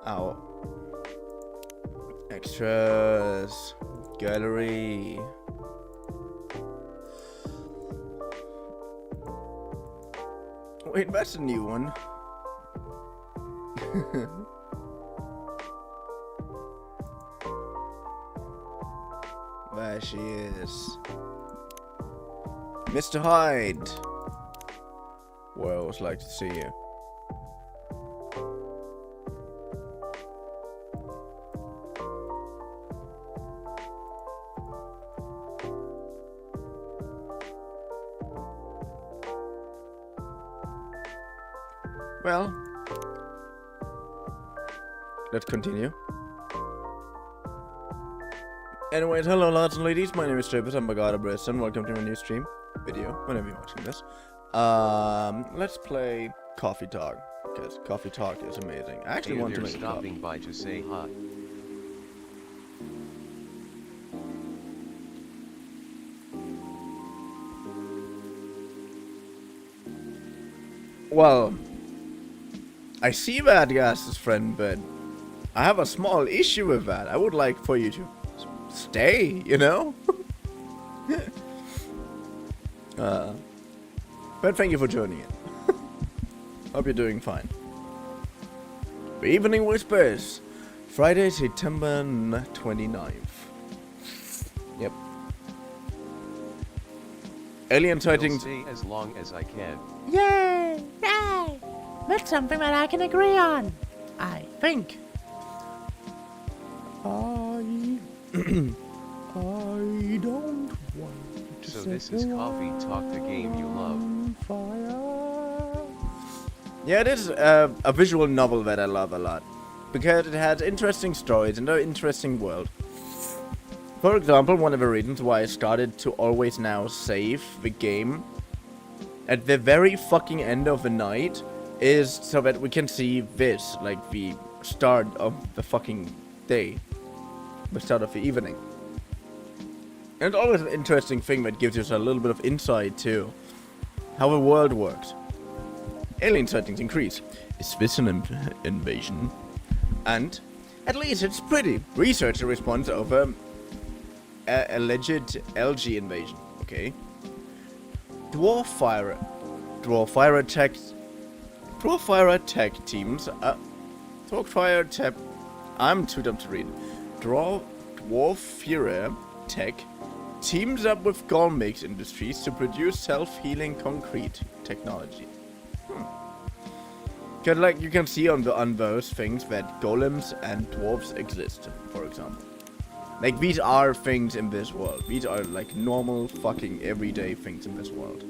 Ow. Extras. Gallery. Wait, that's a new one. There she is. Mr. Hyde. Well, I always like to see you. Well, let's continue. Anyways, hello lads and ladies, my name is Travis, I'm Barista, and welcome to my new stream, video, whenever you're watching this. Let's play Coffee Talk, because Coffee Talk is amazing. I actually want to make stopping by to say hi. Well, I see that, Gas's friend, but I have a small issue with that. I would like for you to stay, you know? But thank you for joining in. Hope you're doing fine. The Evening Whispers, Friday, September 29th. Yep. Alien sightings. Stay as long as I can. Yay! Yay! That's something that I can agree on. I think. I don't want to So set this is the Coffee Talk, the game you love. fire. Yeah, it is a visual novel that I love a lot. Because it has interesting stories and an interesting world. For example, one of the reasons why I started to always now save the game at the very fucking end of the night is so that we can see this, like the start of the fucking day. The start of the evening. And it's always an interesting thing that gives us a little bit of insight to how the world works. Alien sightings increase. Is this an invasion? And at least it's pretty. Researcher responds over alleged LG invasion. Okay. Dwarf fire attack teams. I'm too dumb to read. Dwarf fire tech teams up with Golmix Industries to produce self-healing concrete technology. Cause like you can see on those things that golems and dwarves exist, for example. Like these are things in this world. These are like normal fucking everyday things in this world.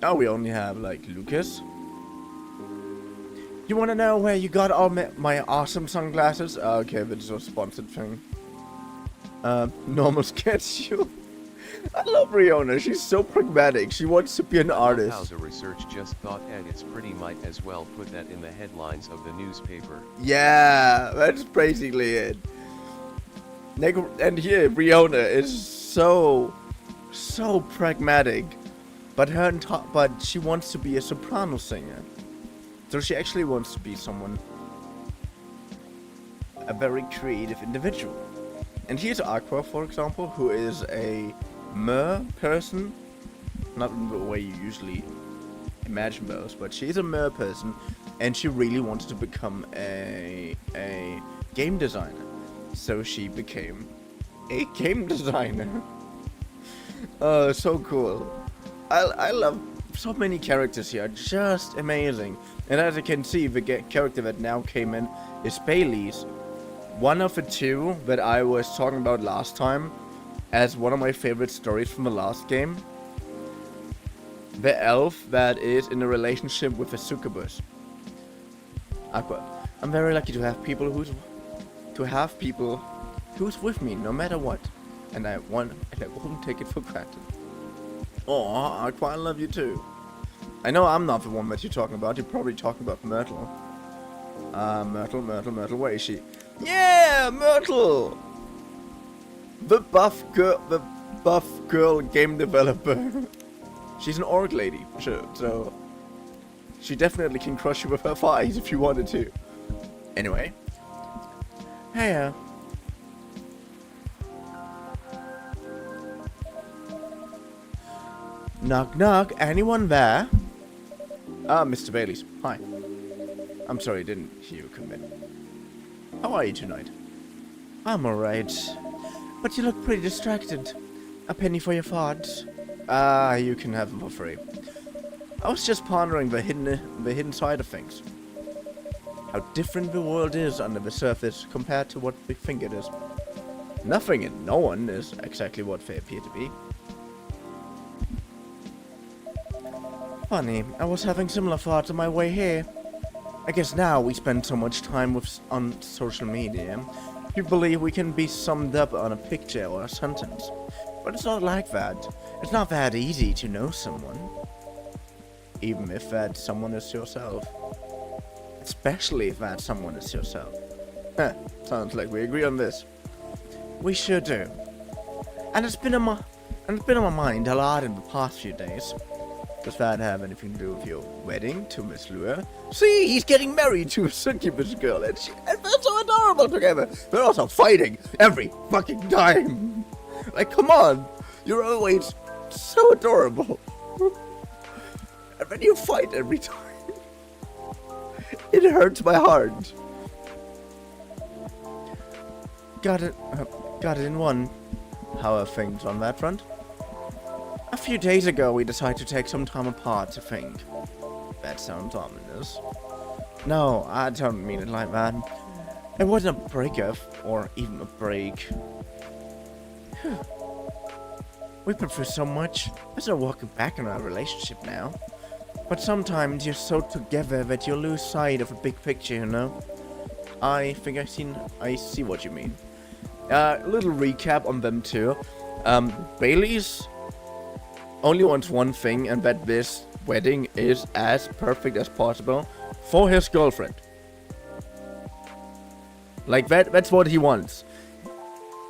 Now we only have like Lucas. You wanna know where you got all my awesome sunglasses? Okay, that's a sponsored thing. Normal schedule. I love Riona, she's so pragmatic. She wants to be an artist. How's a research just thought, and it's pretty, might as well put that in the headlines of the newspaper. Yeah, that's basically it. And here, Riona is so pragmatic. But but she wants to be a soprano singer. So she actually wants to be a very creative individual. And here's Aqua, for example, who is a mer person. Not in the way you usually imagine those, but she's a mer person, and she really wanted to become a game designer. So she became a game designer. So cool. I love so many characters here, just amazing. And as you can see, the character that now came in is Bailey's. One of the two that I was talking about last time as one of my favorite stories from the last game. The elf that is in a relationship with a succubus. Aqua. I'm very lucky to have people who's with me no matter what. And I won't take it for granted. Aw, Aqua, I love you too. I know I'm not the one that you're talking about. You're probably talking about Myrtle. Myrtle, where is she? Yeah, Myrtle! The buff girl game developer. She's an orc lady, sure, so she definitely can crush you with her thighs if you wanted to. Anyway. Hey, knock knock, anyone there? Ah, Mr. Bailey's. Hi. I'm sorry, I didn't hear you come in. How are you tonight? I'm alright. But you look pretty distracted. A penny for your thoughts? Ah, you can have them for free. I was just pondering the hidden side of things. How different the world is under the surface compared to what we think it is. Nothing and no one is exactly what they appear to be. Funny, I was having similar thoughts on my way here. I guess now we spend so much time on social media, we believe we can be summed up on a picture or a sentence. But it's not like that. It's not that easy to know someone. Even if that someone is yourself. Especially if that someone is yourself. Heh, sounds like we agree on this. We sure do. And it's been on my mind a lot in the past few days. Does that have anything to do with your wedding to Miss Lua? See, he's getting married to a succubus girl, and they're so adorable together. They're also fighting every fucking time. Like, come on, you're always so adorable. And then you fight every time. It hurts my heart. Got it in one. How are things on that front? A few days ago, we decided to take some time apart to think. That sounds ominous. No, I don't mean it like that. It wasn't a breakup, or even a break. We've been through so much. There's no walking back in our relationship now. But sometimes you're so together that you lose sight of the big picture, you know? I think I see what you mean. A little recap on them too. Bailey's only wants one thing, and that this wedding is as perfect as possible for his girlfriend. Like that's what he wants.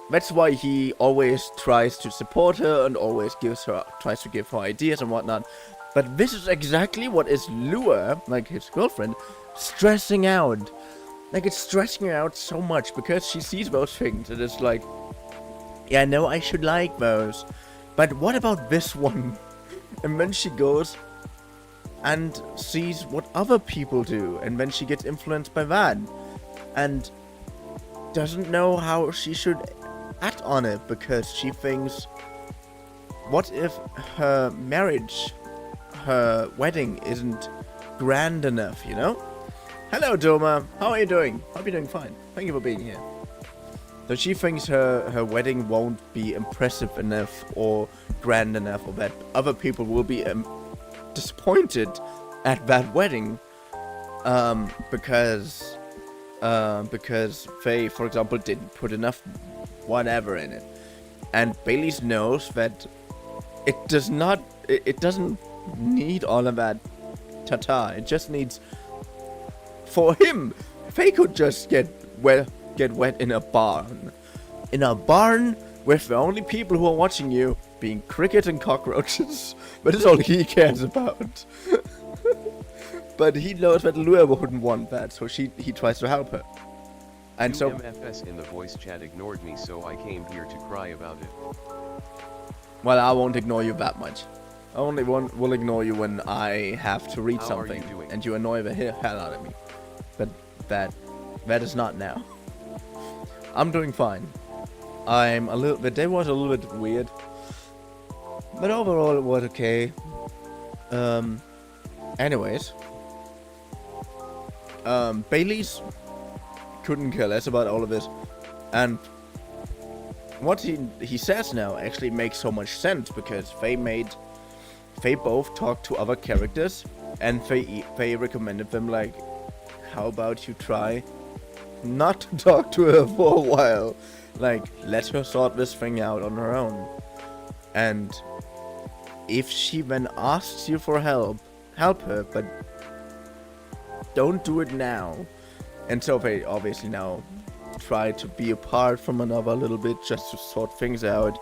That's why he always tries to support her and always tries to give her ideas and whatnot. But this is exactly what is Lua, like his girlfriend, stressing out. Like, it's stressing her out so much because she sees those things and it's like, yeah, no, I should like those. But what about this one? And then she goes and sees what other people do, and then she gets influenced by that. And doesn't know how she should act on it because she thinks, what if her marriage, her wedding isn't grand enough, you know? Hello, Doma. How are you doing? Hope you're doing fine. Thank you for being here. So she thinks her wedding won't be impressive enough or grand enough, or that other people will be disappointed at that wedding because they, for example, didn't put enough whatever in it. And Bailey knows that it doesn't need all of that ta-ta. It just needs, for him, they could just get wet in a barn. In a barn with the only people who are watching you being crickets and cockroaches. But it's all he cares about. But he knows that Lua wouldn't want that, so he tries to help her. And so MFS in the voice chat ignored me, so I came here to cry about it. Well, I won't ignore you that much. I only will ignore you when I have to read something and you annoy the hell out of me. But that is not now. I'm doing fine. The day was a little bit weird, but overall it was okay. Anyways, Bailey's couldn't care less about all of this, and what he says now actually makes so much sense because they both talked to other characters and they recommended them, like, how about you try not to talk to her for a while, like, let her sort this thing out on her own, and if she then asks you for help her, but don't do it now. And so they obviously now try to be apart from another a little bit, just to sort things out,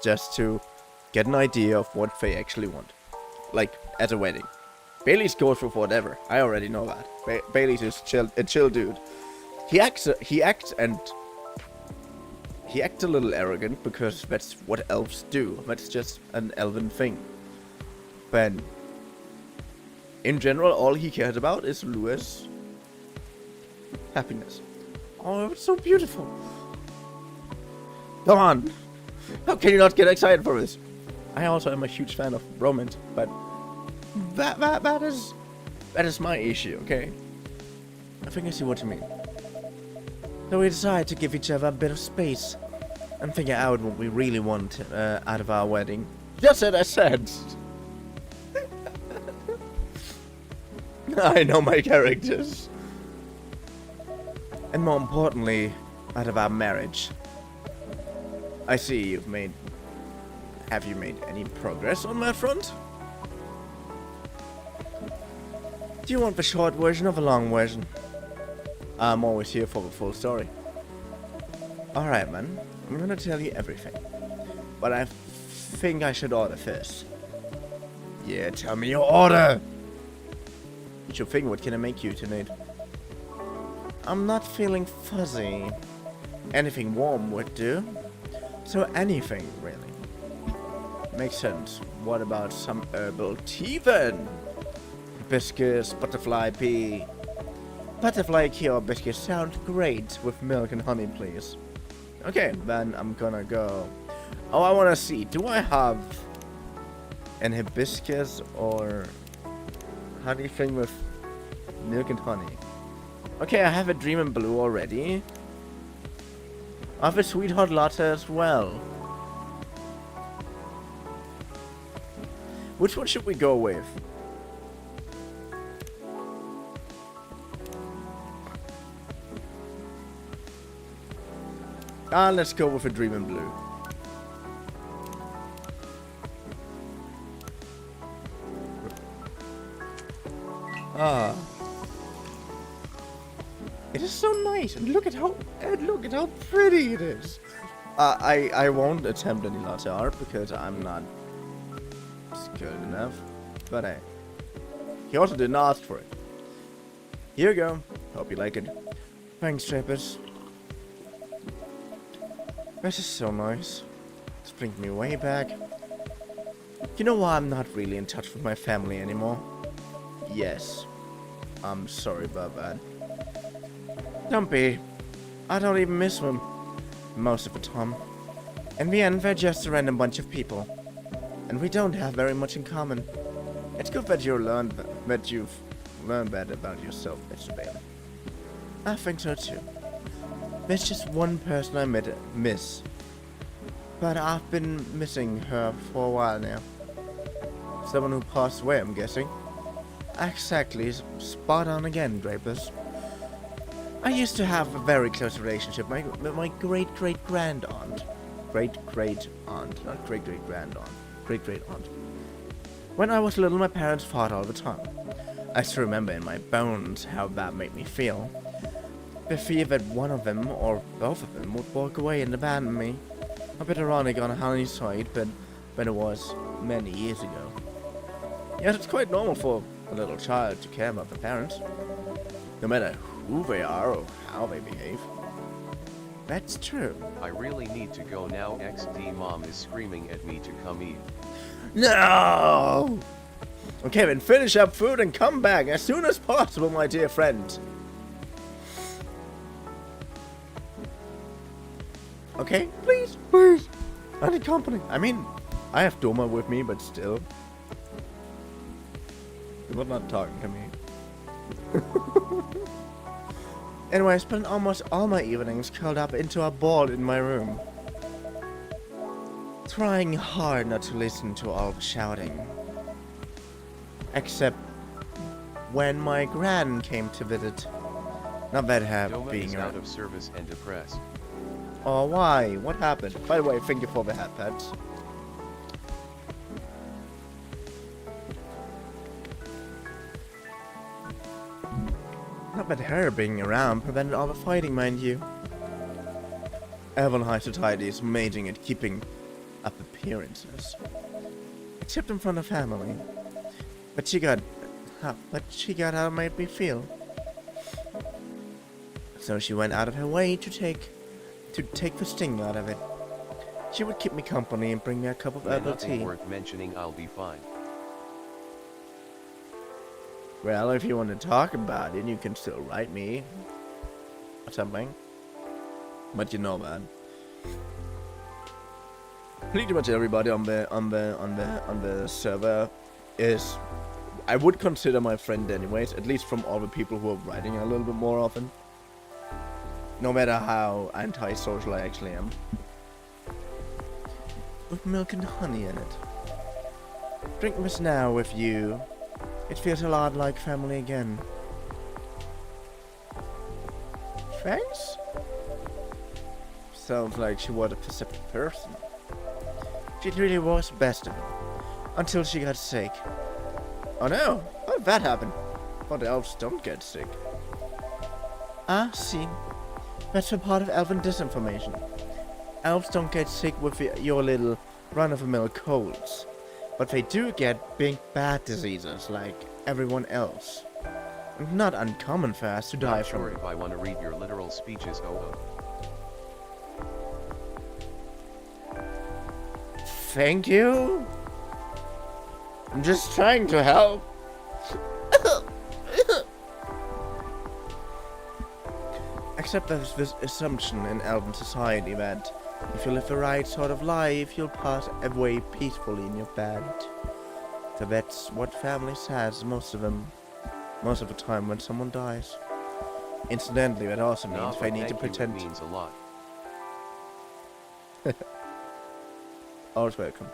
just to get an idea of what they actually want. Like, at a wedding. Bailey's goes for whatever. I already know that. Bailey's is a chill dude. He acts a little arrogant because that's what elves do. That's just an elven thing. But in general, all he cares about is Lua's happiness. Oh, it's so beautiful. Come on. How can you not get excited for this? I also am a huge fan of romance, but that is my issue, okay? I think I see what you mean. So we decided to give each other a bit of space and figure out what we really want out of our wedding. Just as I said. I know my characters. And more importantly, out of our marriage. I see you've made... Have you made any progress on that front? Do you want the short version or the long version? I'm always here for the full story. Alright, man. I'm gonna tell you everything. But I think I should order first. Yeah, tell me your order! What you think? What can I make you tonight? I'm not feeling fuzzy. Anything warm would do. So anything, really. Makes sense. What about some herbal tea then? Biscuits, butterfly pea. Butterfly key or biscuits sound great with milk and honey, please. Okay, then I'm gonna go. Oh, I wanna see. Do I have an hibiscus or honey thing with milk and honey? Okay, I have a dream in blue already. I have a sweetheart latte as well. Which one should we go with? Let's go with a dream in blue. It is so nice, and look at how pretty it is. I won't attempt any latte art because I'm not skilled enough. But hey, he also didn't ask for it. Here you go. Hope you like it. Thanks, Trappers. This is so nice. This brings me way back. You know why I'm not really in touch with my family anymore? Yes. I'm sorry about that. Don't be. I don't even miss them. Most of the time. In the end, they're just a random bunch of people. And we don't have very much in common. It's good that you've learned that about yourself, Mr. Bailey. I think so too. There's just one person I miss. But I've been missing her for a while now. Someone who passed away, I'm guessing. Exactly. Spot on again, Drapers. I used to have a very close relationship with my great-great-grand-aunt. Great-great-aunt, not great-great-grand-aunt. Great-great-aunt. When I was little, my parents fought all the time. I still remember in my bones how that made me feel. The fear that one of them, or both of them, would walk away and abandon me. A bit ironic on Honey's side, but it was many years ago. Yes, it's quite normal for a little child to care about their parents. No matter who they are or how they behave. That's true. I really need to go now. XD mom is screaming at me to come eat. No! Okay, then finish up food and come back as soon as possible, my dear friend. Okay, please, please. I need company. I mean, I have Doma with me, but still. You're not talking to me. Anyway, I spend almost all my evenings curled up into a ball in my room. Trying hard not to listen to all the shouting. Except when my gran came to visit. Not that have Doma being is around. out of service and depressed. Oh, why? What happened? By the way, thank you for the hat pets. Not that her being around prevented all the fighting, mind you. Elven high society is amazing at keeping up appearances. Except in front of family. But she got how it made me feel. So she went out of her way to take the sting out of it. She would keep me company and bring me a cup of herbal Nothing tea. worth mentioning, I'll be fine. Well, if you want to talk about it, you can still write me or something. But you know that pretty much everybody on the server is, I would consider my friend anyways, at least from all the people who are writing a little bit more often. No matter how anti-social I actually am. With milk and honey in it. Drink this now with you. It feels a lot like family again. Thanks? Sounds like she was a perceptive person. She really was the best of it. Until she got sick. Oh no! How did that happen? But elves don't get sick. Ah, see. That's a part of elven disinformation. Elves don't get sick with your little run-of-the-mill colds. But they do get big bad diseases like everyone else. Not uncommon for us to die Not from sure it. if I want to read your literal speeches, Thank you. I'm just trying to help. Except there's this assumption in elven society that if you live the right sort of life, you'll pass away peacefully in your bed. So that's what family says, most of the time when someone dies. Incidentally, that also means Nah, they but need to thank you, pretend. it means a lot. Always welcome.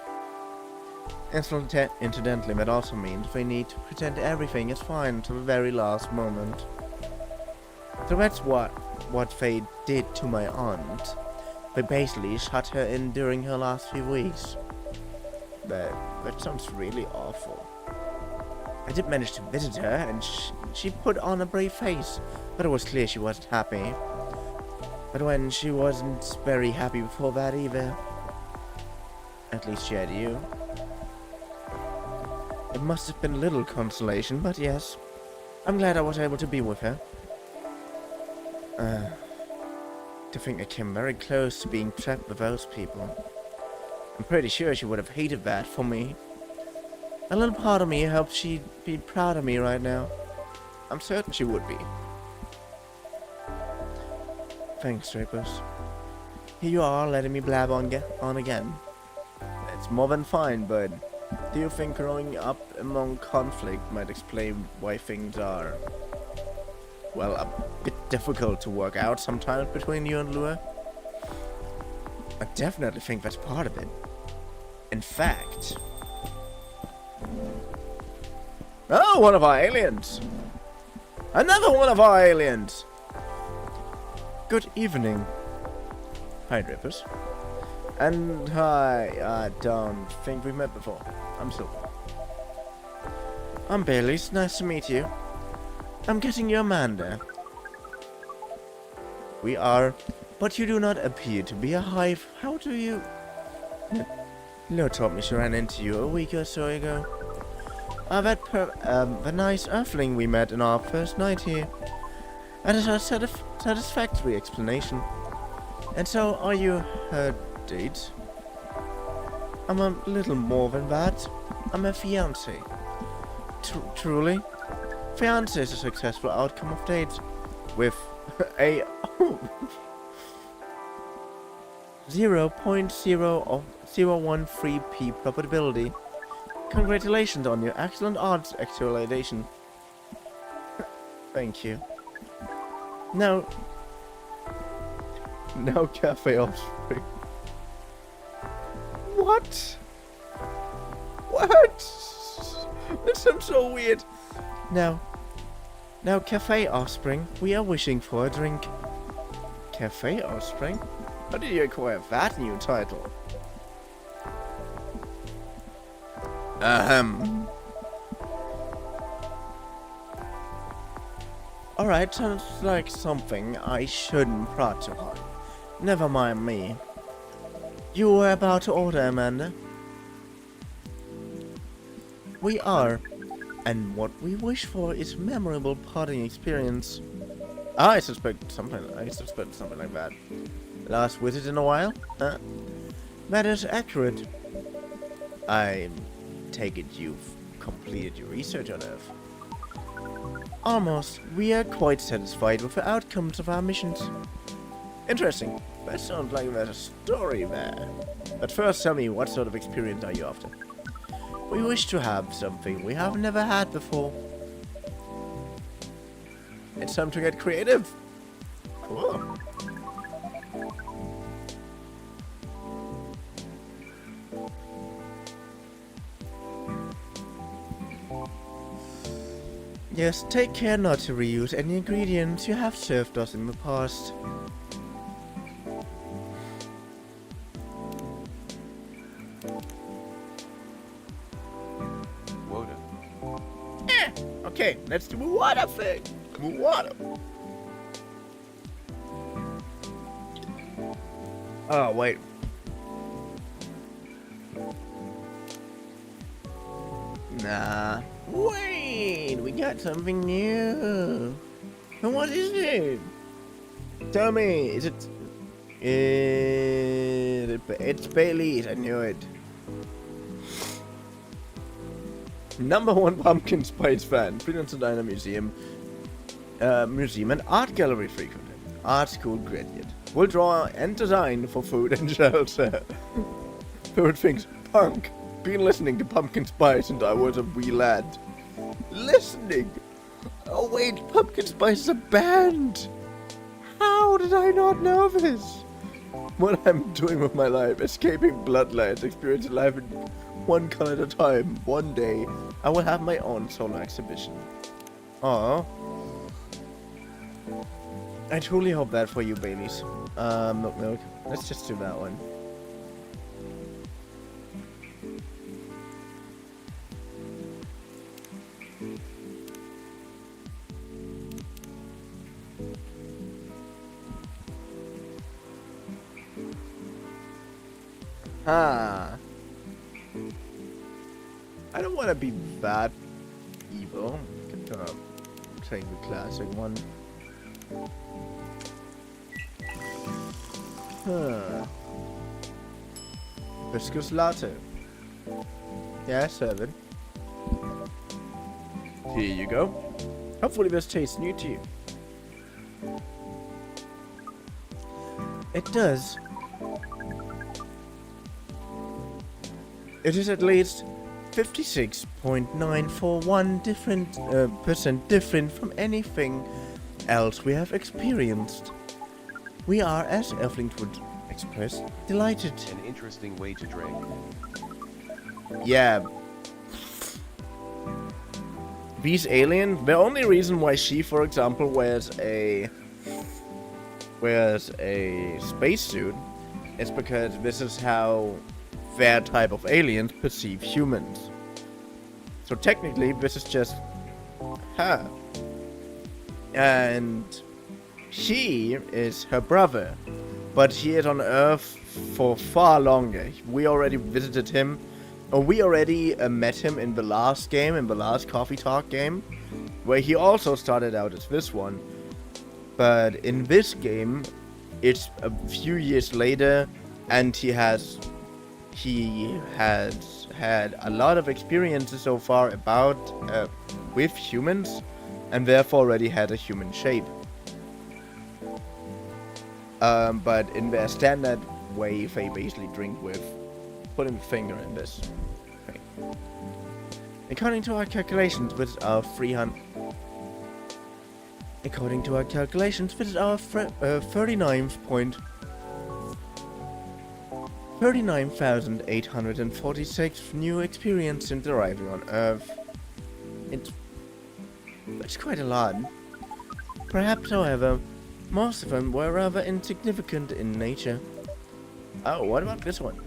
Incidentally, that also means they need to pretend everything is fine to the very last moment. So that's what they did to my aunt. They basically shut her in during her last few weeks. That sounds really awful. I did manage to visit her, and she put on a brave face, but it was clear she wasn't happy. But when she wasn't very happy before that either. At least she had you. It must have been little consolation, but yes. I'm glad I was able to be with her. To think I came very close to being trapped with those people. I'm pretty sure she would have hated that for me. A little part of me hopes she'd be proud of me right now. I'm certain she would be. Thanks, Strippers. Here you are, letting me blab on again. It's more than fine, but do you think growing up among conflict might explain why things are, well, a bit difficult to work out sometimes between you and Lua? I definitely think that's part of it. In fact... Oh, one of our aliens! Another one of our aliens! Good evening. Hi, Drippers. And hi, I don't think we've met before. I'm Silver. I'm Bailey, it's nice to meet you. I'm guessing you're Amanda. We are, but you do not appear to be a hive. How do you... Leo told me she ran into you a week or so ago. The nice earthling we met in our first night here. That is a satisfactory explanation. And so, are you her date? I'm a little more than that. I'm a fiancé. Truly? Fiancé is a successful outcome of dates with a 0.013p probability. Congratulations on your excellent odds actualization. Thank you. No cafe offspring. What? What? That sounds so weird. Now, cafe offspring, we are wishing for a drink. Cafe offspring? How did you acquire that new title? Alright, sounds like something I shouldn't prod too hard. Never mind me. You were about to order, Amanda. We are. And what we wish for is memorable partying experience. I suspect something like that. Last visit in a while? That is accurate. I take it you've completed your research on Earth. Almost. We are quite satisfied with the outcomes of our missions. Interesting. That sounds like there's a story there. But first tell me, what sort of experience are you after? We wish to have something we have never had before. It's time to get creative. Cool. Yes, take care not to reuse any ingredients you have served us in the past. Okay, let's do the water thing. Water. Oh, wait. Nah. Wait, we got something new. And what is it? Tell me, is it... It's Bailey's, I knew it. #1 pumpkin spice fan, freelance designer, museum and art gallery frequenter, art school graduate. Will draw and design for food and shelter. Favorite things: punk. Been listening to Pumpkin Spice since I was a wee lad. Listening. Oh wait, Pumpkin Spice is a band. How did I not know this? What I'm doing with my life: escaping bloodlines, experiencing life in one color at a time. One day, I will have my own solo exhibition. Aww. I truly hope that for you, babies. Milk. Let's just do that one. Ah. I don't want to be that evil. Take the classic one. Huh. Viscous latte. Yeah, 7. Here you go. Hopefully this tastes new to you. It does. It is at least 56.941% percent different from anything else we have experienced. We are, as Earthlings would express, delighted. An interesting way to drink. Yeah. These aliens, the only reason why she, for example, wears a spacesuit is because this is how their type of aliens perceive humans. So technically, this is just her. And she is her brother, but he is on Earth for far longer. We already visited him, or we already met him in the last game, in the last Coffee Talk game, where he also started out as this one. But in this game, it's a few years later, and he has had a lot of experiences so far about with humans, and therefore already had a human shape. But in their standard way, they basically drink with putting the finger in this thing. According to our calculations, this is our 39,846 new experience since arriving on Earth. It's quite a lot. Perhaps, however, most of them were rather insignificant in nature. Oh, what about this one?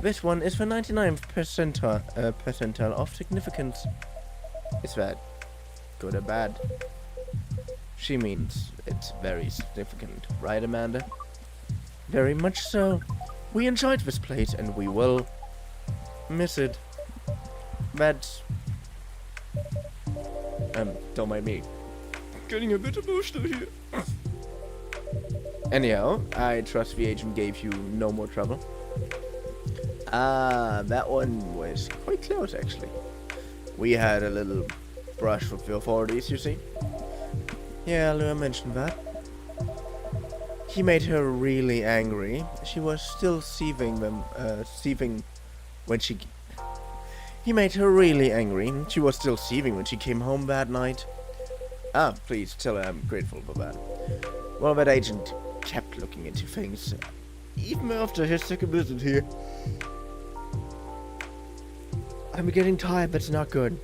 This one is the 99th percentile of significance. Is that good or bad? She means it's very significant, right, Amanda? Very much so. We enjoyed this place and we will miss it. That's... don't mind me. Getting a bit emotional here. Anyhow, I trust the agent gave you no more trouble. That one was quite close actually. We had a little brush with the authorities, you see. Yeah, Lua mentioned that. He made her really angry. She was still seething when she... He made her really angry. She was still seething when she came home that night. Ah, please tell her I'm grateful for that. Well, that agent kept looking into things, even after his second visit here. I'm getting tired, but it's not good.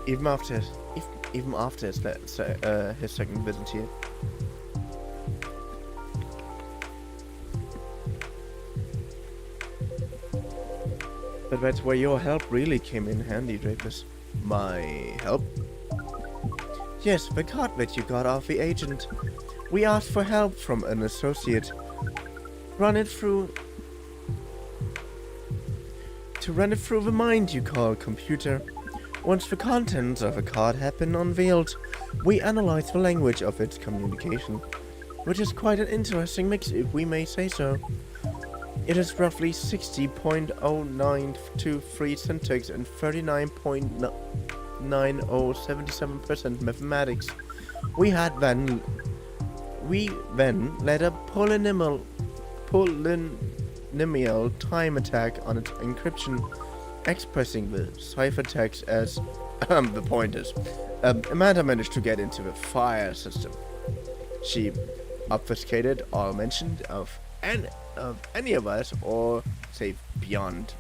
Even after his second visit here. But that's where your help really came in handy, Drapus. My help? Yes, the card that you got off the agent. We asked for help from an associate. Run it through the mind you call computer. Once the contents of a card have been unveiled, we analyze the language of its communication, which is quite an interesting mix if we may say so. It is roughly 60.0923 syntax and 39.9077% mathematics. We then led a polynomial time attack on its encryption, expressing the ciphertext as the point is. Amanda managed to get into the fire system. She obfuscated all mention of any of us or safe beyond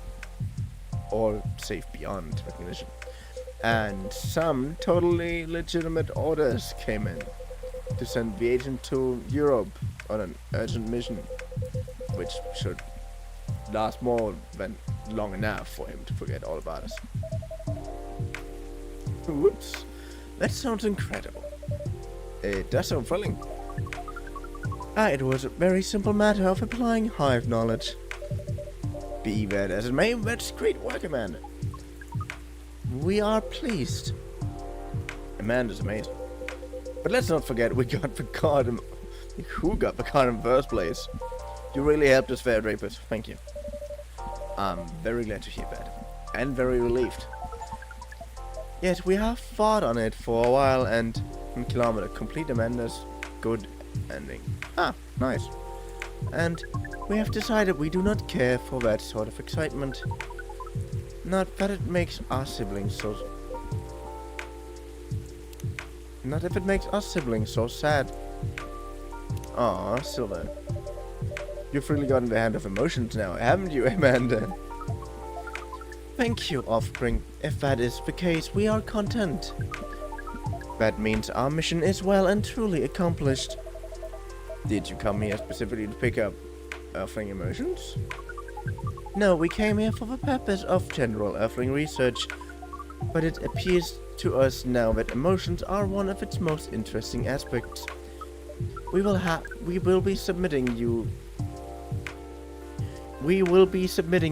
recognition. And some totally legitimate orders came in to send the agent to Europe on an urgent mission, which should last more than long enough for him to forget all about us. Whoops. That sounds incredible. It does sound thrilling. It was a very simple matter of applying hive knowledge. Be that as it may, that's great work, Amanda. We are pleased. Amanda's amazing. But let's not forget we got the card. Who got the card in the first place? You really helped us there, Drapers. Thank you. I'm very glad to hear that. And very relieved. Yes, we have fought on it for a while and Kilometer complete Amanda's good ending. Ah, nice. And we have decided we do not care for that sort of excitement. Not that it makes our siblings so... Not if it makes us siblings so sad. Aw, Silver. You've really gotten the hand of emotions now, haven't you, Amanda? Thank you, Offspring. If that is the case, we are content. That means our mission is well and truly accomplished. Did you come here specifically to pick up Earthling emotions? No, we came here for the purpose of general Earthling research, but it appears to us now that emotions are one of its most interesting aspects. We will be submitting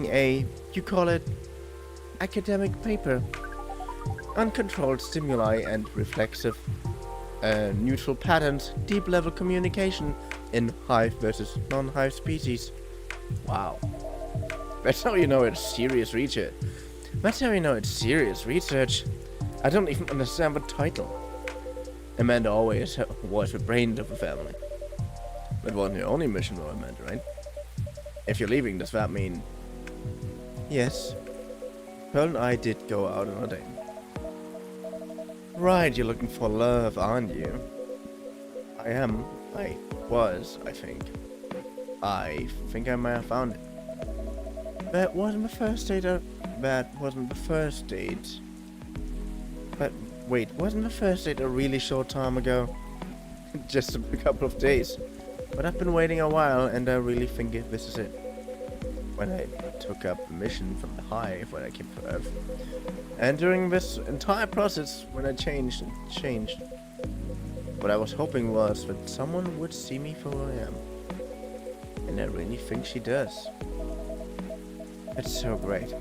a, you call it, academic paper. Uncontrolled stimuli and reflexive, neutral patterns, deep-level communication in hive versus non-hive species. Wow. That's how you know it's serious research. That's how you know it's serious research. I don't even understand the title. Amanda always was the brains of the family. That wasn't your only mission though, Amanda, right? If you're leaving, does that mean... Yes. Pearl and I did go out on a date. Right, you're looking for love, aren't you? I am. I was, I think. I think I might have found it. That wasn't the first date. But wait, wasn't the first date a really short time ago? Just a couple of days. But I've been waiting a while, and I really think this is it. When I took up the mission from the hive, when I came to Earth. And during this entire process, when I changed, what I was hoping was that someone would see me for who I am. And I really think she does. It's so great.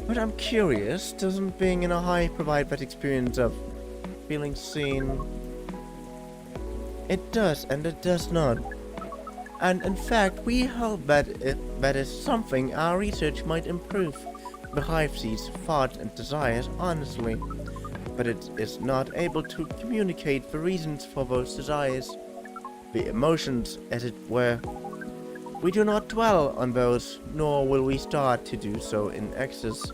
But I'm curious, doesn't being in a high provide that experience of feeling seen? It does, and it does not. And in fact, we hope that that is something our research might improve. Behive these thoughts and desires honestly, but it is not able to communicate the reasons for those desires, the emotions as it were. We do not dwell on those, nor will we start to do so in excess,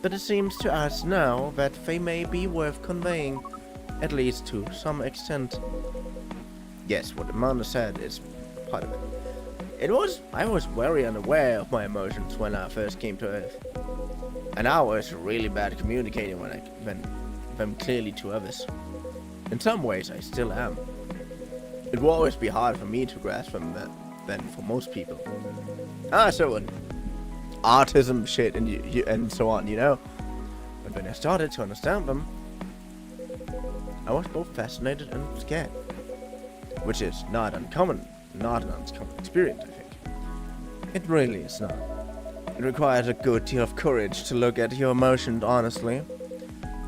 but it seems to us now that they may be worth conveying, at least to some extent. Yes, what Amanda said is part of it. I was very unaware of my emotions when I first came to Earth. And I was really bad at communicating when them clearly to others. In some ways, I still am. It will always be hard for me to grasp them than for most people. So an autism shit and so on, you know. But when I started to understand them, I was both fascinated and scared, which is not an uncommon experience, I think. It really is not. It requires a good deal of courage to look at your emotions honestly.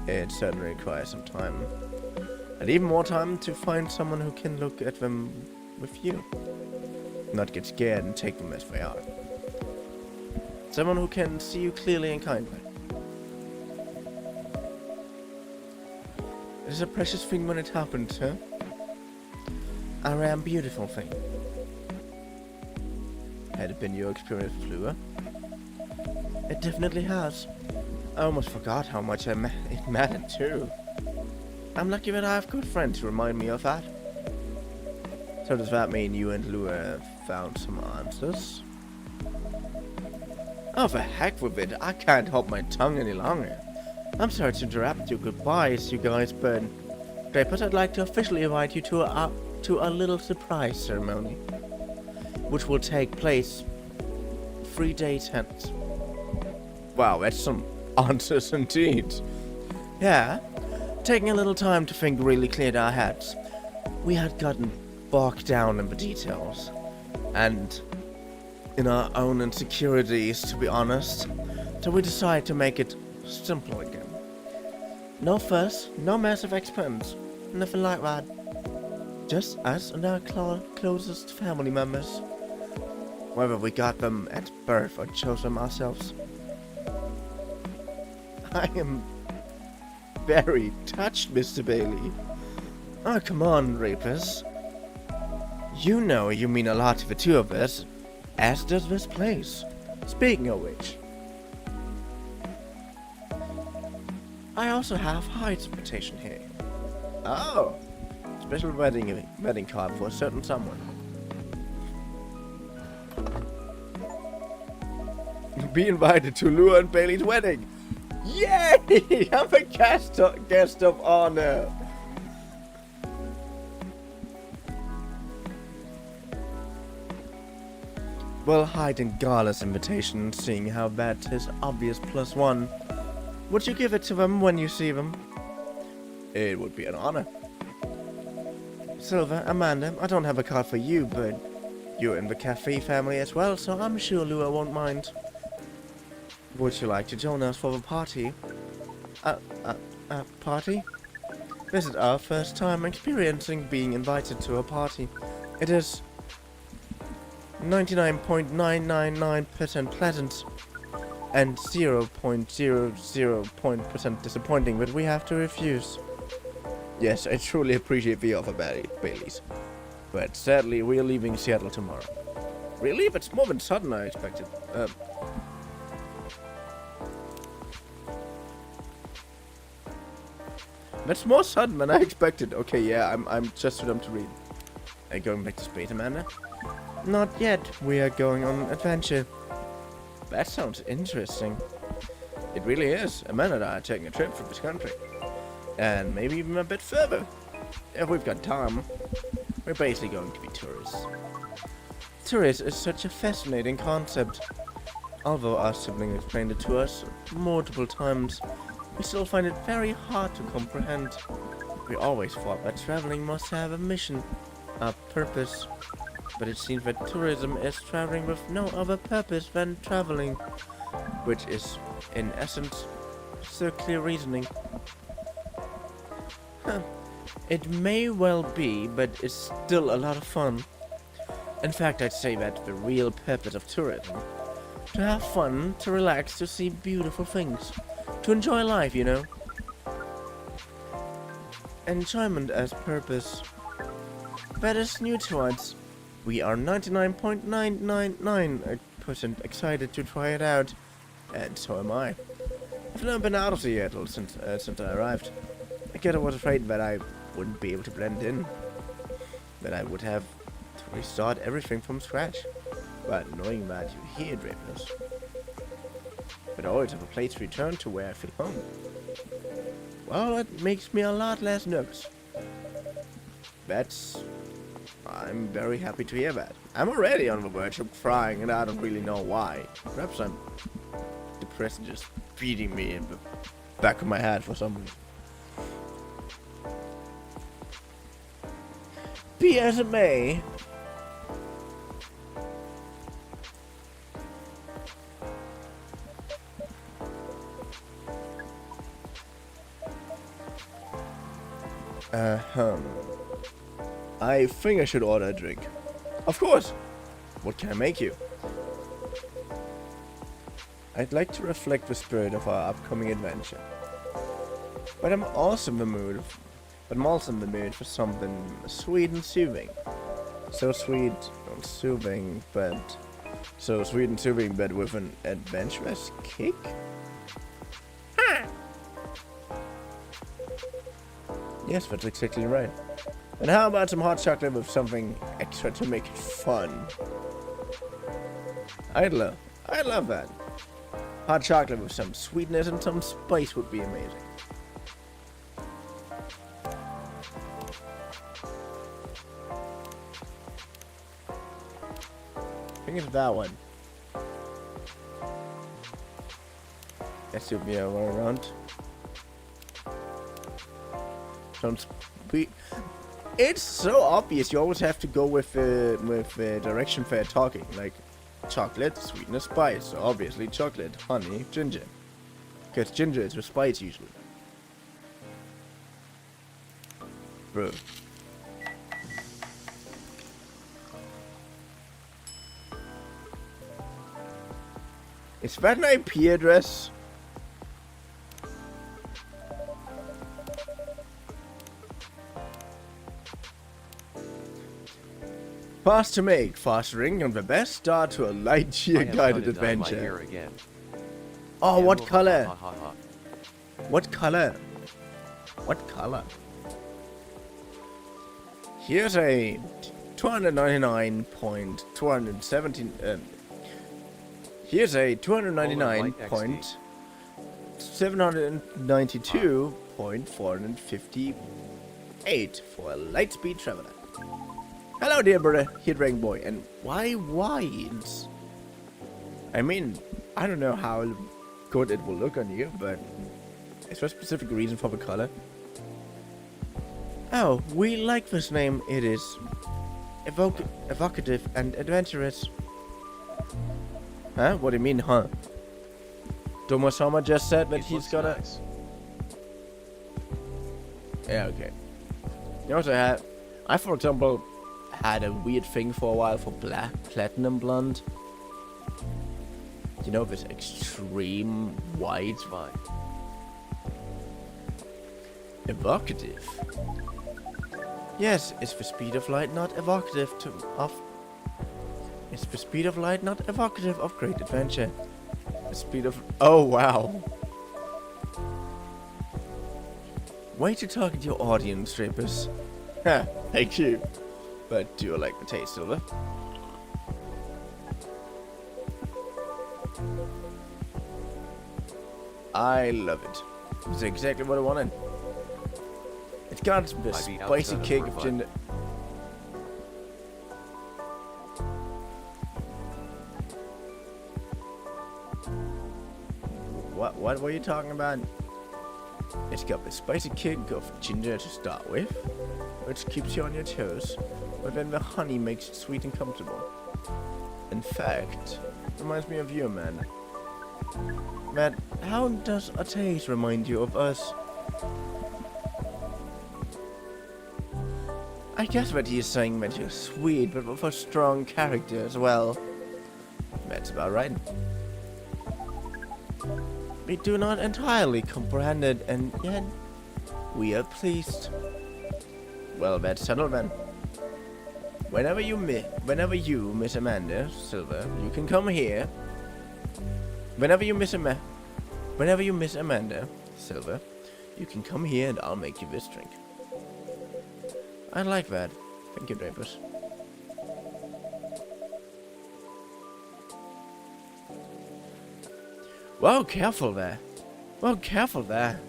It certainly requires some time. And even more time to find someone who can look at them with you. Not get scared and take them as they are. Someone who can see you clearly and kindly. It is a precious thing when it happens, huh? A rare and beautiful thing. Had it been your experience, Fleur? It definitely has. I almost forgot how much it mattered too. I'm lucky that I have good friends who remind me of that. So does that mean you and Lua have found some answers? Oh, for heck with it. I can't hold my tongue any longer. I'm sorry to interrupt your goodbyes, you guys, but I'd like to officially invite you to a little surprise ceremony, which will take place 3 days hence. Wow, that's some answers indeed. Yeah, taking a little time to think really cleared our heads. We had gotten bogged down in the details, and in our own insecurities, to be honest, so we decided to make it simple again. No fuss, no massive expense, nothing like that. Just us and our closest family members. Whether we got them at birth or chose them ourselves. I am very touched, Mr. Bailey. Oh, come on, Rapers. You know you mean a lot to the two of us, as does this place. Speaking of which, I also have Hyde's invitation here. Oh, special wedding card for a certain someone. Be invited to Lua and Bailey's wedding. Yay! I'm a guest of honor. Well, Hyde and Gala's invitation, seeing how that is obvious +1. Would you give it to them when you see them? It would be an honor. Silver, Amanda, I don't have a card for you, but you're in the cafe family as well, so I'm sure Lua won't mind. Would you like to join us for the party? Party? This is our first time experiencing being invited to a party. It is 99.999% pleasant and 0.00% disappointing, but we have to refuse. Yes, I truly appreciate the offer, Baileys. But sadly, we're leaving Seattle tomorrow. Really? That's more than sudden I expected. That's more sudden than I expected. Okay, yeah, I'm just too dumb to read. Are you going back to space, Amanda? Not yet. We are going on an adventure. That sounds interesting. It really is. Amanda and I are taking a trip through this country. And maybe even a bit further. If we've got time. We're basically going to be tourists. Tourist is such a fascinating concept. Although our sibling explained it to us multiple times, we still find it very hard to comprehend. We always thought that traveling must have a mission, a purpose. But it seems that tourism is traveling with no other purpose than traveling, which is, in essence, circular reasoning. Huh. It may well be, but it's still a lot of fun. In fact, I'd say that the real purpose of tourism, to have fun, to relax, to see beautiful things, to enjoy life, you know. Enjoyment as purpose. That is new to us. We are 99.999% excited to try it out, and so am I. I've never been out of Seattle since I arrived. I guess I was afraid that I wouldn't be able to blend in, that I would have to restart everything from scratch. But knowing that you're here, Draveness, but I always have a place to return to where I feel home. Well, that makes me a lot less nervous. I'm very happy to hear that. I'm already on the verge of crying and I don't really know why. Perhaps I'm depressed and just beating me in the back of my head for some reason. Be as it may. I think I should order a drink. Of course! What can I make you? I'd like to reflect the spirit of our upcoming adventure. But I'm also in the mood for something sweet and soothing. So sweet and soothing, but with an adventurous kick? Yes, that's exactly right. And how about some hot chocolate with something extra to make it fun? I'd love that. Hot chocolate with some sweetness and some spice would be amazing. I think it's that one. That should be all around. Sounds sweet. It's so obvious. You always have to go with direction for talking, like chocolate, sweetness, spice. So obviously chocolate, honey, ginger. Because ginger is with spice usually. Bro. Is that an IP address? Fast to make, fast ring, and the best start to a light-year guided adventure. Again. Oh, Yeah, what ha, color? ha, ha, ha. What color? What color? Here's a 299.217. Here's a 299.792.458 for a light-speed traveler. Hello, dear brother, Hidring boy, and why wines? I mean, I don't know how good it will look on you, but is there a specific reason for the color? Oh, we like this name. It is evocative and adventurous. Huh? What do you mean, huh? Tomosama just said that It he's looks got nice. Yeah, okay. You also have... I, for example, had a weird thing for a while for black platinum blonde. You know, this extreme white. It's fine. Evocative. Yes, it's the speed of light not evocative It's the speed of light not evocative of great adventure. The speed of... Oh, wow. Way to target your audience, strippers. Ha, thank you. But do you like the taste of it? I love it. It's exactly what I wanted. It's got the I'd be spicy outdone kick for of fun. ginger. What were you talking about? It's got the spicy kick of ginger to start with, which keeps you on your toes, but then the honey makes it sweet and comfortable. In fact, reminds me of you, man. Matt, how does a taste remind you of us? I guess that he's saying that you're sweet, but with a strong character as well. That's about right. We do not entirely comprehend it, and yet we are pleased. Well, that's settled then. Whenever you, Miss Amanda Silver, you can come here. Whenever you miss Amanda Silver, you can come here and I'll make you this drink. I like that. Thank you, Drapers. Whoa, careful there. Whoa, careful there.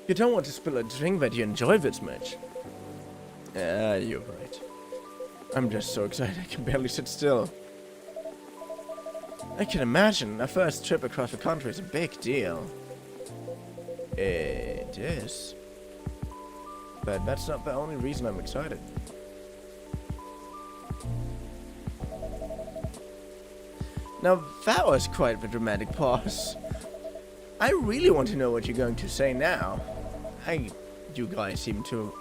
You don't want to spill a drink that you enjoy this much. Yeah, you're right. I'm just so excited I can barely sit still. I can imagine a first trip across the country is a big deal. It is. But that's not the only reason I'm excited. Now that was quite the dramatic pause. I really want to know what you're going to say now. You guys seem to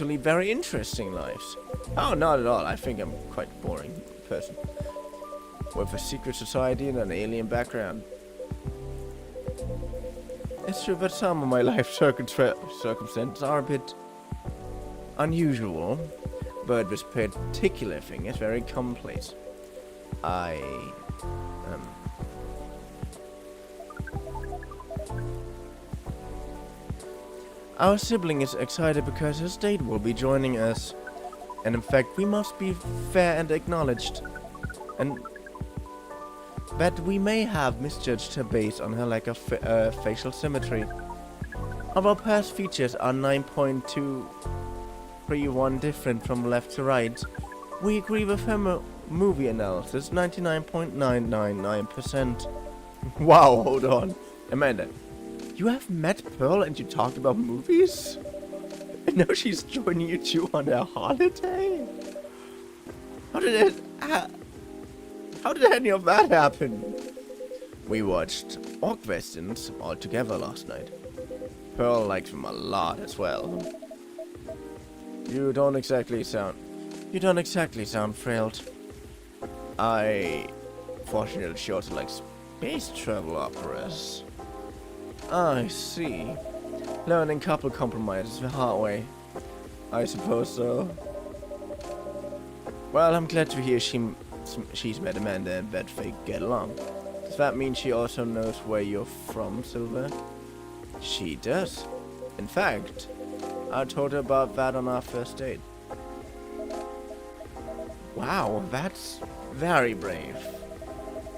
lead very interesting lives. Oh, not at all. I think I'm quite a boring person. With a secret society and an alien background. It's true that some of my life circumstances are a bit unusual, but this particular thing is very commonplace. Our sibling is excited because his date will be joining us, and in fact we must be fair and acknowledged, and that we may have misjudged her based on her lack of facial symmetry. Our past features are 9.231 different from left to right. We agree with her movie analysis 99.999%. Wow, hold on. Amanda, you have met Pearl and you talked about movies? And now she's joining you two on a holiday? How did any of that happen? We watched Orc Westerns all together last night. Pearl likes them a lot as well. You don't exactly sound thrilled. I fortunately she also likes space travel operas. I see. Learning couple compromises the hard way. I suppose so. Well, I'm glad to hear she's met Amanda and that they get along. Does that mean she also knows where you're from, Silver? She does. In fact, I told her about that on our first date. Wow, that's very brave.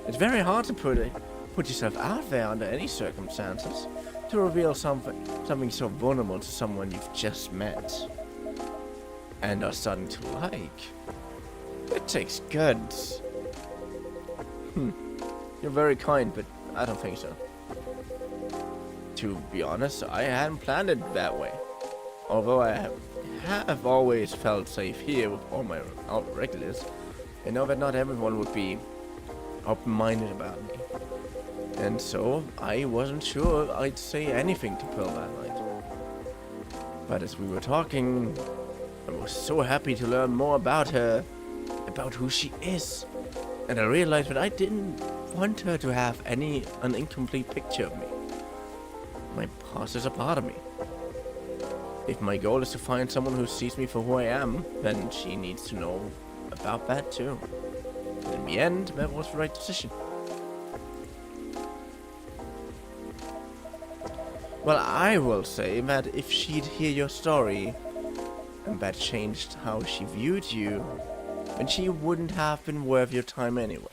It's very hard to put yourself out there under any circumstances, to reveal something so vulnerable to someone you've just met and are starting to like. It takes guts. You're very kind, but I don't think so. To be honest, I hadn't planned it that way. Although I have always felt safe here with all my regulars, I know that not everyone would be open-minded about me. And so, I wasn't sure I'd say anything to Pearl that night. But as we were talking, I was so happy to learn more about her, about who she is. And I realized that I didn't want her to have an incomplete picture of me. My past is a part of me. If my goal is to find someone who sees me for who I am, then she needs to know about that too. And in the end, that was the right decision. Well, I will say that if she'd hear your story, and that changed how she viewed you, then she wouldn't have been worth your time anyway.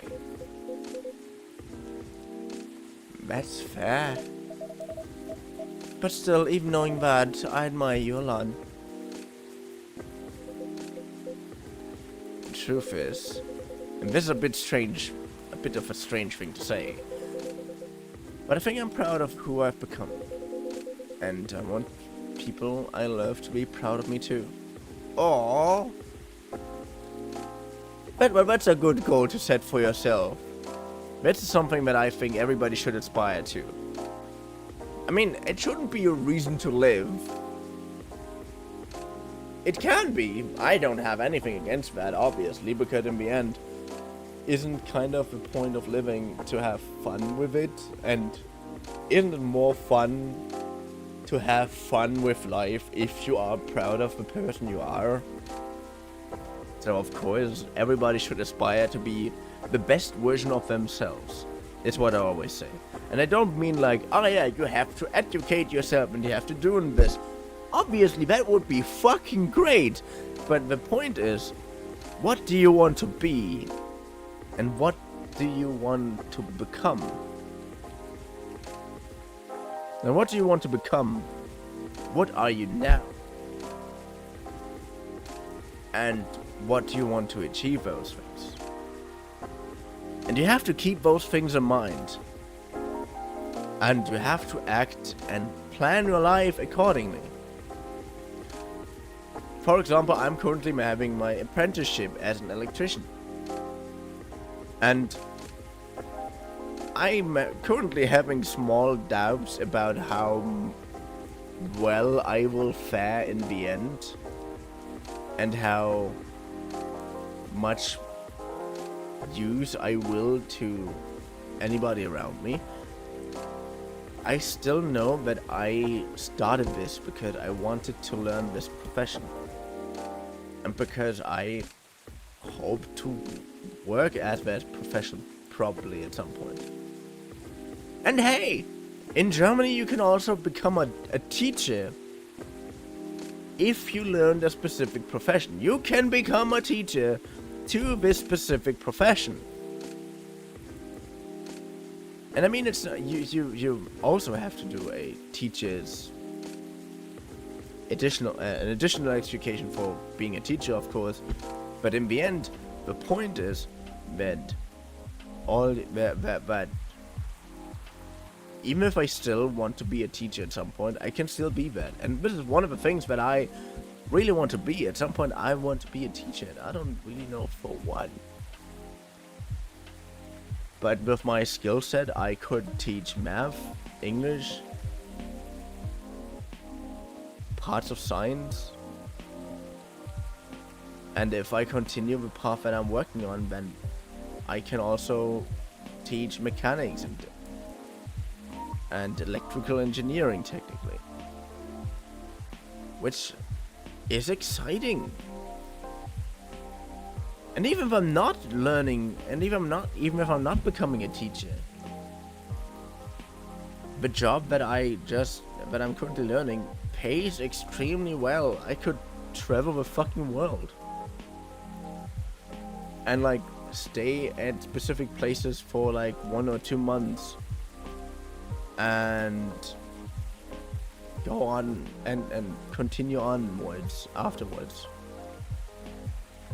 That's fair. But still, even knowing that, I admire you a lot. The truth is, and this is a bit of a strange thing to say, but I think I'm proud of who I've become. And I want people I love to be proud of me too. Aww. But that's a good goal to set for yourself. That's something that I think everybody should aspire to. I mean, it shouldn't be a reason to live. It can be. I don't have anything against that, obviously, because in the end, isn't kind of the point of living to have fun with it? And isn't it more fun to have fun with life if you are proud of the person you are? So of course, everybody should aspire to be the best version of themselves. It's what I always say. And I don't mean like, oh yeah, you have to educate yourself and you have to do this. Obviously, that would be fucking great. But the point is, what do you want to be? And what do you want to become? And what do you want to become? What are you now? And what do you want to achieve those things? And you have to keep those things in mind. And you have to act and plan your life accordingly. For example, I'm currently having my apprenticeship as an electrician. And I'm currently having small doubts about how well I will fare in the end. And how much use I will to anybody around me. I still know that I started this because I wanted to learn this profession. And because I hope to work at that profession probably at some point. And hey, in Germany you can also become a teacher. If you learn a specific profession, you can become a teacher to this specific profession. And I mean, it's you also have to do a teacher's an additional education for being a teacher, of course. But in the end, the point is that that even if I still want to be a teacher at some point, I can still be that. And this is one of the things that I really want to be. At some point, I want to be a teacher. And I don't really know for what. But with my skill set, I could teach math, English, parts of science. And if I continue the path that I'm working on, then I can also teach mechanics and electrical engineering, technically. Which is exciting. And even if I'm not learning, and even if I'm not becoming a teacher, the job that I'm currently learning pays extremely well. I could travel the fucking world. And like stay at specific places for like 1 or 2 months. And go on and continue onwards afterwards.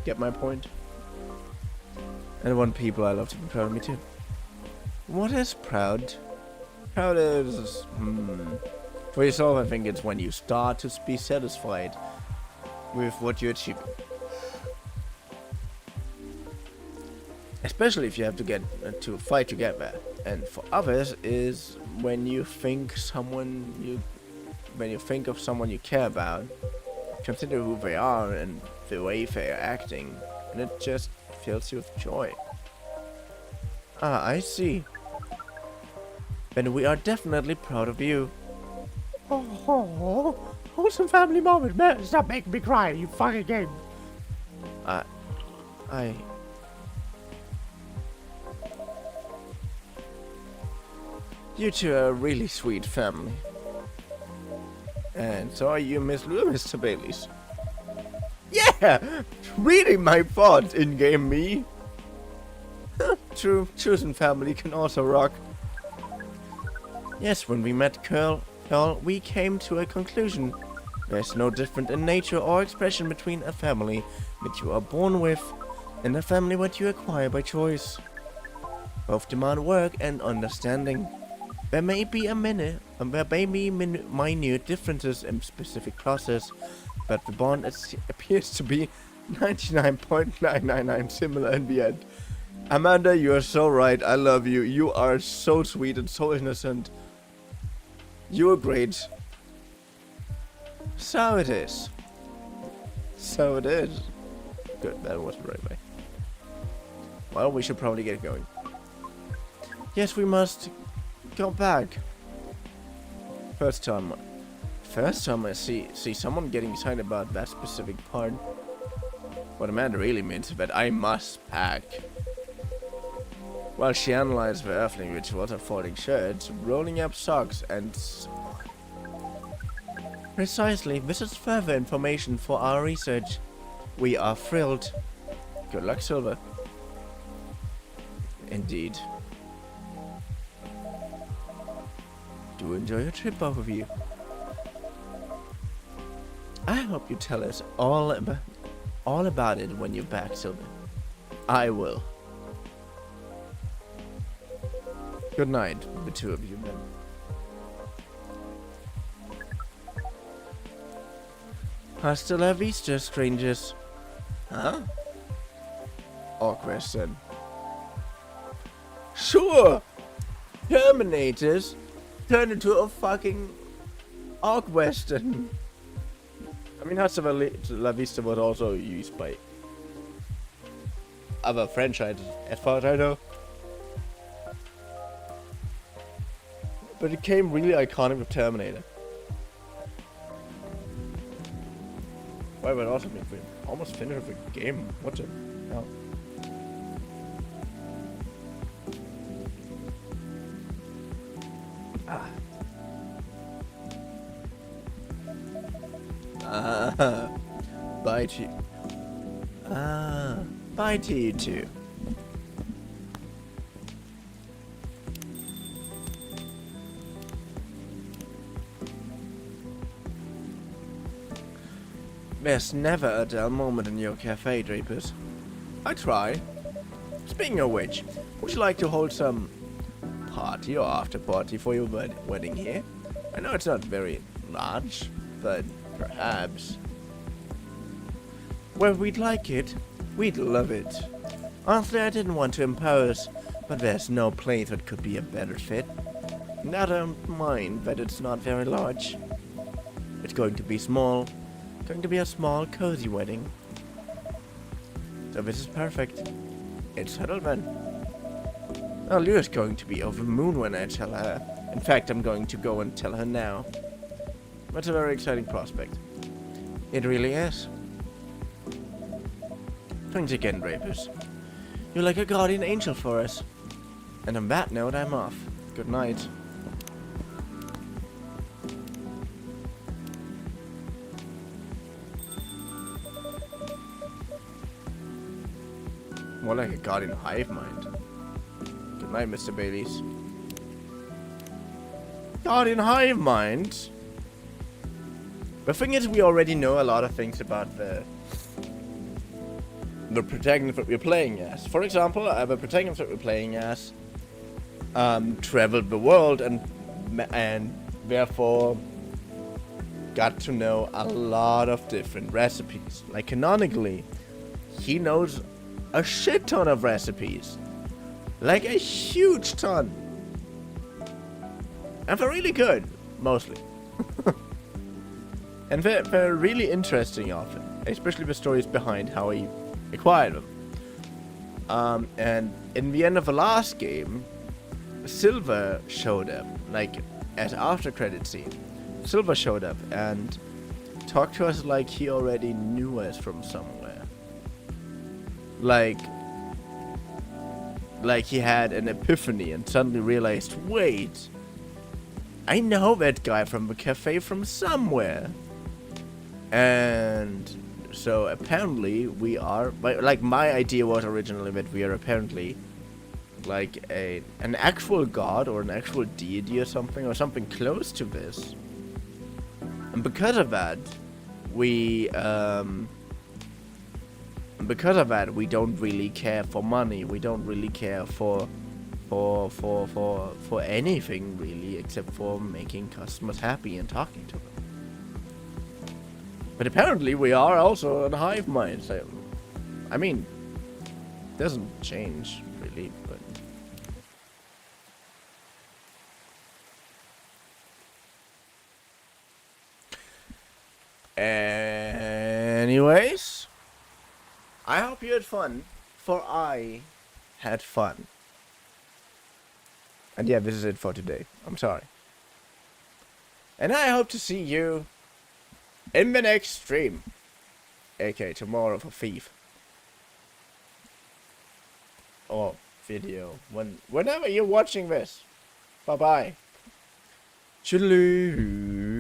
Get my point? And I want people I love to be proud of me too. What is proud? Proud is... For yourself, I think it's when you start to be satisfied with what you achieve. Especially if you have to get to fight to get there. And for others is when you think of someone you care about, consider who they are and the way they are acting, and it just fills you with joy. Ah, I see. Then we are definitely proud of you. Oh, wholesome family moment, man. Stop making me cry, you fucking game. You two are a really sweet family. And so are you, Mr. Baileys. Yeah! Reading my thoughts, in-game me. True, chosen family can also rock. Yes, when we met Curl, we came to a conclusion. There's no difference in nature or expression between a family that you are born with and a family that you acquire by choice. Both demand work and understanding. There may be minute differences in specific clauses, but the bond appears to be 99.999 similar in the end. Amanda, you are so right. I love you. You are so sweet and so innocent. You are great. So it is. So it is. Good, that was the right way. Well, we should probably get going. Yes, we must go back. First time I see someone getting excited about that specific part. What Amanda really means is that I must pack. While she analyzed the earthling rituals of folding shirts, rolling up socks, and so on. Precisely, this is further information for our research. We are thrilled. Good luck, Silver. Indeed. Do enjoy your trip, both of you. I hope you tell us all about it when you're back, Silver. I will. Good night, the two of you men. Hasta la vista, strangers. Huh? Awkward question. Sure! Terminators turned into a fucking Orc Western. I mean, Hasta la Vista was also used by other franchises, as far as I know. But it came really iconic with Terminator. Why would also mean we almost finished the game? What the hell? Bye to you. Bye to you too. There's never a dull moment in your cafe, Drapers. I try. Speaking of which, would you like to hold some party or after party for your wedding here? I know it's not very large, but perhaps. Well, we'd like it. We'd love it. Honestly, I didn't want to impose, but there's no place that could be a better fit. And I don't mind that it's not very large. It's going to be small. Going to be a small, cozy wedding. So this is perfect. It's settled then. Oh, Lyra's going to be over the moon when I tell her. In fact, I'm going to go and tell her now. That's a very exciting prospect. It really is. Thanks again, Drapers. You're like a guardian angel for us. And on that note, I'm off. Good night. More like a guardian hive mind. Good night, Mr. Baileys. Guardian hive mind? The thing is, we already know a lot of things about the protagonist that we're playing as. For example, the protagonist that we're playing as traveled the world and therefore got to know a lot of different recipes. Like, canonically, he knows a shit ton of recipes. Like a huge ton. And they're really good, mostly. And they're really interesting often, especially the stories behind how he acquired them. And in the end of the last game, Silver showed up, like as after credit scene. Silver showed up and talked to us like he already knew us from somewhere. Like he had an epiphany and suddenly realized, wait, I know that guy from the cafe from somewhere. And so apparently we are, like, my idea was originally that we are apparently like an actual god or an actual deity or something close to this. And because of that, we don't really care for money. We don't really care for for anything really, except for making customers happy and talking to them. But apparently we are also a hive mind. So, I mean, doesn't change really, but. Anyways, I hope you had fun, for I had fun. And yeah, this is it for today. I'm sorry. And I hope to see you in the next stream. aka tomorrow for Thief. Or video. Whenever you're watching this. Bye bye. Toodaloo.